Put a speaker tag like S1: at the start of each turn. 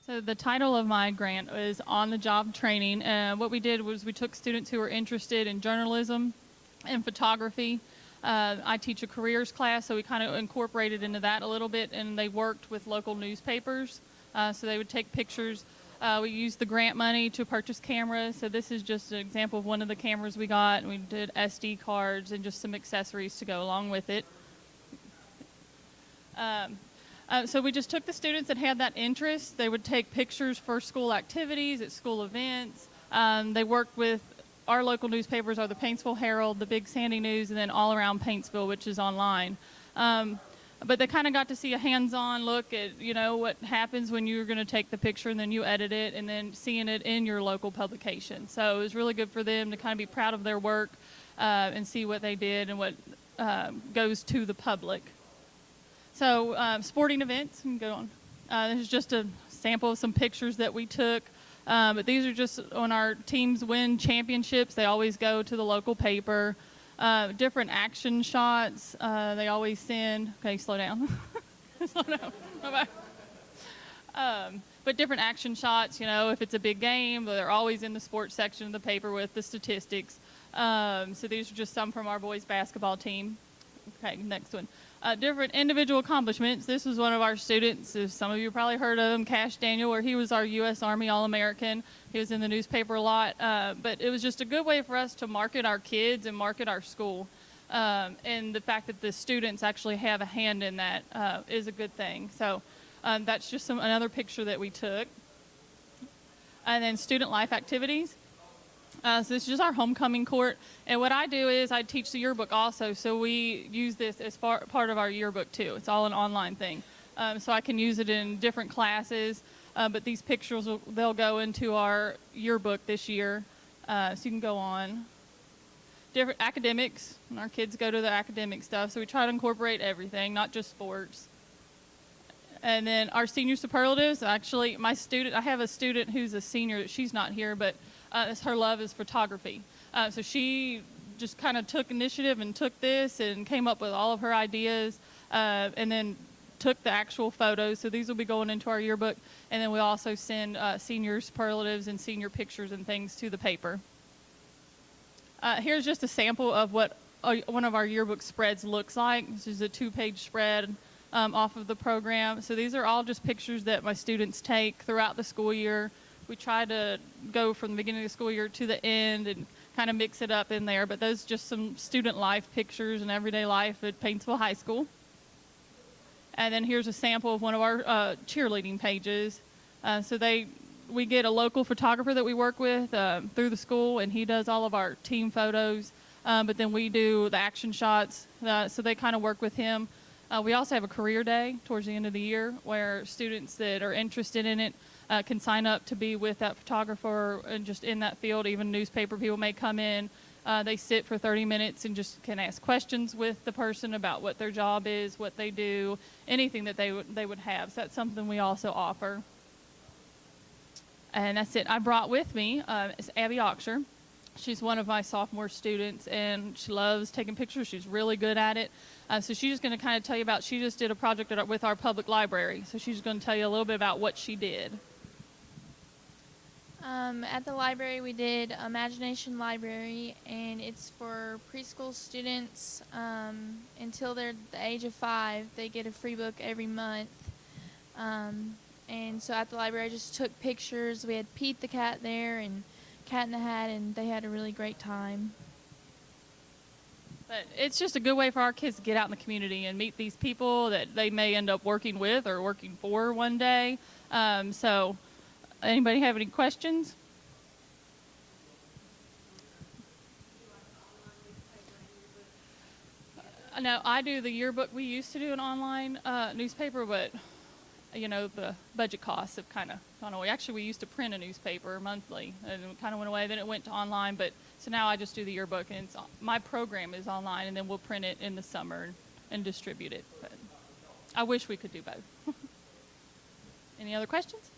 S1: So the title of my grant is on-the-job training. What we did was we took students who were interested in journalism and photography. I teach a careers class, so we kind of incorporated into that a little bit, and they worked with local newspapers. So they would take pictures. We used the grant money to purchase cameras. So this is just an example of one of the cameras we got. And we did SD cards and just some accessories to go along with it. So we just took the students that had that interest. They would take pictures for school activities, at school events. They worked with our local newspapers are the Paintsville Herald, the Big Sandy News, and then All Around Paintsville, which is online. But they kind of got to see a hands-on look at, what happens when you're going to take the picture and then you edit it and then seeing it in your local publication. So it was really good for them to kind of be proud of their work and see what they did and what goes to the public. So sporting events, can go on. This is just a sample of some pictures that we took. But these are just when our teams win championships, they always go to the local paper. Different action shots, they always send. Okay, slow down. Slow down. Bye-bye. But different action shots, if it's a big game, they're always in the sports section of the paper with the statistics. So these are just some from our boys basketball team. Okay, next one. Different individual accomplishments. This was one of our students. Some of you probably heard of him, Cash Daniel, where he was our U.S. Army All-American. He was in the newspaper a lot. But it was just a good way for us to market our kids and market our school. And the fact that the students actually have a hand in that is a good thing. So that's just another picture that we took. And then student life activities. So this is just our homecoming court. And what I do is I teach the yearbook also. So we use this as part of our yearbook too. It's all an online thing. So I can use it in different classes. But these pictures, they'll go into our yearbook this year. So you can go on. Different academics. And our kids go to the academic stuff. So we try to incorporate everything, not just sports. And then our senior superlatives. Actually, I have a student who's a senior. She's not here, but her love is photography. So she just kind of took initiative and took this and came up with all of her ideas and then took the actual photos. So these will be going into our yearbook. And then we also send senior superlatives and senior pictures and things to the paper. Here's just a sample of what one of our yearbook spreads looks like. This is a 2-page spread off of the program. So these are all just pictures that my students take throughout the school year. We try to go from the beginning of the school year to the end and kind of mix it up in there. But those are just some student life pictures and everyday life at Paintsville High School. And then here's a sample of one of our cheerleading pages. We get a local photographer that we work with through the school, and he does all of our team photos. But then we do the action shots, so they kind of work with him. We also have a career day towards the end of the year where students that are interested in it can sign up to be with that photographer and just in that field. Even newspaper people may come in. They sit for 30 minutes and just can ask questions with the person about what their job is, what they do, anything that they would have. So that's something we also offer. And that's it. I brought with me is Abby Oxer. She's one of my sophomore students, and she loves taking pictures. She's really good at it. So she's just going to kind of tell you about, she just did a project with our public library. So she's going to tell you a little bit about what she did.
S2: At the library, we did Imagination Library, and it's for preschool students until they're the age of 5. They get a free book every month. And so at the library, I just took pictures. We had Pete the cat there and Cat in the Hat, and they had a really great time.
S1: But it's just a good way for our kids to get out in the community and meet these people that they may end up working with or working for one day. So anybody have any questions? No, I do the yearbook. We used to do an online newspaper, but the budget costs have kind of gone away. Actually, we used to print a newspaper monthly, and it kind of went away. Then it went to online, so now I just do the yearbook, and my program is online, and then we'll print it in the summer and distribute it. But I wish we could do both. Any other questions?